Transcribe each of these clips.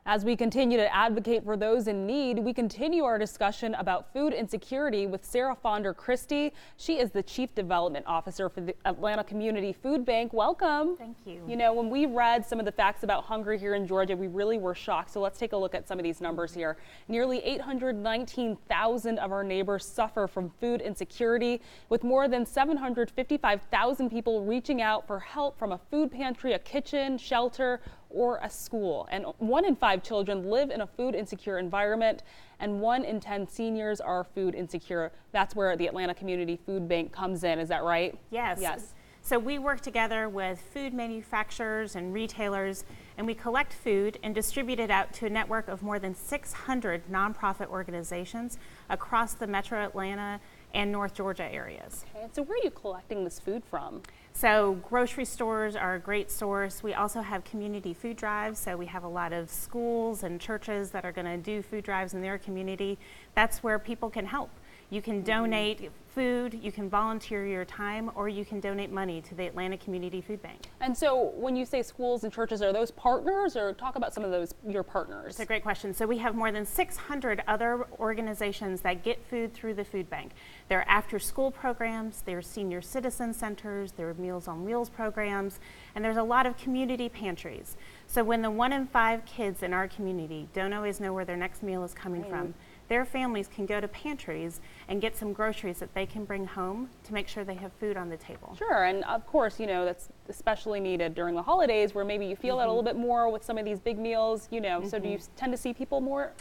As we continue to advocate for those in need, we continue our discussion about food insecurity with Sarah Fonder Christie. She is the Chief Development Officer for the Atlanta Community Food Bank. Welcome. Thank you. You know, when we read some of the facts about hunger here in Georgia, we really were shocked. So let's take a look at some of these numbers here. Nearly 819,000 of our neighbors suffer from food insecurity, with more than 755,000 people reaching out for help from a food pantry, a kitchen, shelter, or a school. And 1 in 5 children live in a food insecure environment, and 1 in 10 seniors are food insecure. That's where the Atlanta Community Food Bank comes in. Is that right? Yes. Yes. So we work together with food manufacturers and retailers, and we collect food and distribute it out to a network of more than 600 nonprofit organizations across the Metro Atlanta and North Georgia areas. Okay, and so where are you collecting this food from? So grocery stores are a great source. We also have community food drives. So we have a lot of schools and churches that are going to do food drives in their community. That's where people can help. You can donate food, you can volunteer your time, or you can donate money to the Atlanta Community Food Bank. And so when you say schools and churches, are those partners, or talk about some of those, your partners? It's a great question. So we have more than 600 other organizations that get food through the food bank. There are after school programs, there are senior citizen centers, there are Meals on Wheels programs, and there's a lot of community pantries. So when the 1 in 5 kids in our community don't always know where their next meal is coming from, their families can go to pantries and get some groceries that they can bring home to make sure they have food on the table. Sure, and of course, you know, that's especially needed during the holidays where maybe you feel that a little bit more with some of these big meals, you know, so do you tend to see people more?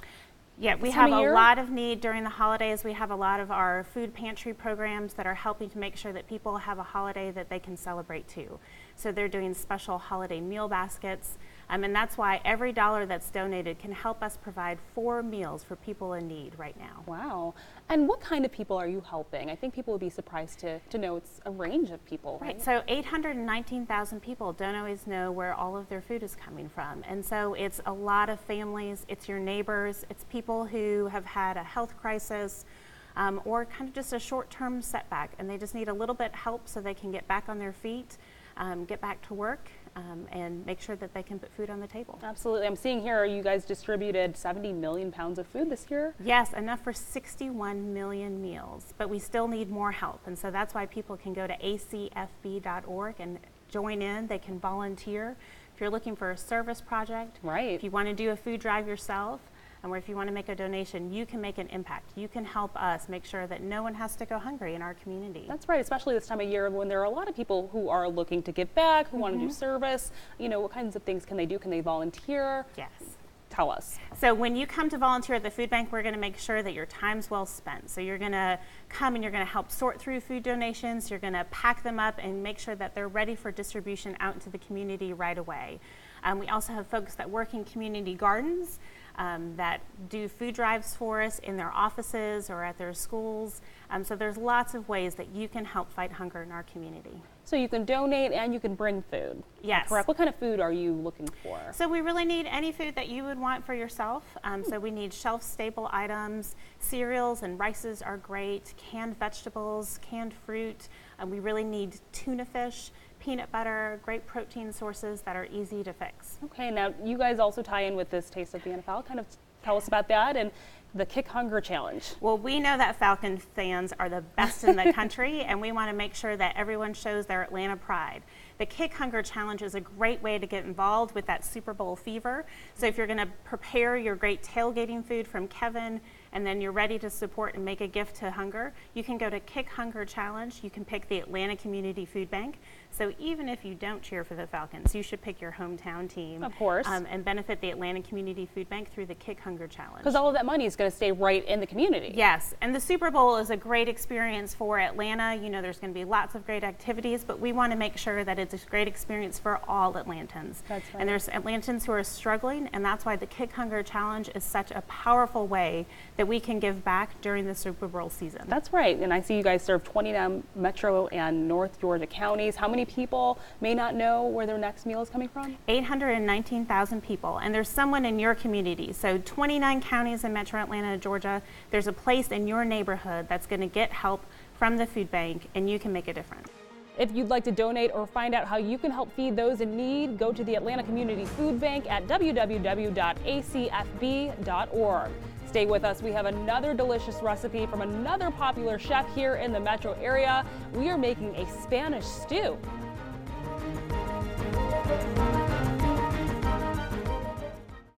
Yeah, we have a lot of need during the holidays. We have a lot of our food pantry programs that are helping to make sure that people have a holiday that they can celebrate too. So they're doing special holiday meal baskets, and that's why every dollar that's donated can help us provide 4 meals for people in need right now. Wow. And what kind of people are you helping? I think people would be surprised to know it's a range of people. Right, so 819,000 people don't always know where all of their food is coming from. And so it's a lot of families, it's your neighbors, it's people who have had a health crisis, or kind of just a short-term setback, and they just need a little bit help so they can get back on their feet, get back to work, and make sure that they can put food on the table. Absolutely. I'm seeing here you guys distributed 70 million pounds of food this year. Yes, enough for 61 million meals, but we still need more help, and so that's why people can go to acfb.org and join in. They can volunteer. If you're looking for a service project, right. If you want to do a food drive yourself, or if you want to make a donation, you can make an impact. You can help us make sure that no one has to go hungry in our community. That's right, especially this time of year when there are a lot of people who are looking to give back, who want to do service. You know, what kinds of things can they do? Can they volunteer? Yes. Tell us. So when you come to volunteer at the food bank, we're going to make sure that your time's well spent. So you're going to come and you're going to help sort through food donations. You're going to pack them up and make sure that they're ready for distribution out into the community right away. We also have folks that work in community gardens that do food drives for us in their offices or at their schools. So there's lots of ways that you can help fight hunger in our community. So you can donate and you can bring food. Yes. Correct. What kind of food are you looking for? So we really need any food that you would want for yourself. So we need shelf-stable items. Cereals and rices are great. Canned vegetables, canned fruit. We really need tuna fish, peanut butter, great protein sources that are easy to fix. Okay, now you guys also tie in with this Taste of the NFL. Kind of tell us about that and the Kick Hunger Challenge. Well, we know that Falcon fans are the best in the country, and we want to make sure that everyone shows their Atlanta pride. The Kick Hunger Challenge is a great way to get involved with that Super Bowl fever. So if you're going to prepare your great tailgating food from Kevin, and then you're ready to support and make a gift to hunger, you can go to Kick Hunger Challenge. You can pick the Atlanta Community Food Bank. So even if you don't cheer for the Falcons, you should pick your hometown team. Of course. And benefit the Atlanta Community Food Bank through the Kick Hunger Challenge. Because all of that money is going to stay right in the community. Yes, and the Super Bowl is a great experience for Atlanta. You know, there's going to be lots of great activities, but we want to make sure that it's a great experience for all Atlantans. That's right. And there's Atlantans who are struggling, and that's why the Kick Hunger Challenge is such a powerful way that we can give back during the Super Bowl season. That's right, and I see you guys serve 29 Metro and North Georgia counties. How many people may not know where their next meal is coming from? 819,000 people, and there's someone in your community. So 29 counties in Metro Atlanta, Georgia, there's a place in your neighborhood that's going to get help from the food bank, and you can make a difference. If you'd like to donate or find out how you can help feed those in need, go to the Atlanta Community Food Bank at www.acfb.org. Stay with us. We have another delicious recipe from another popular chef here in the metro area. We are making a Spanish stew.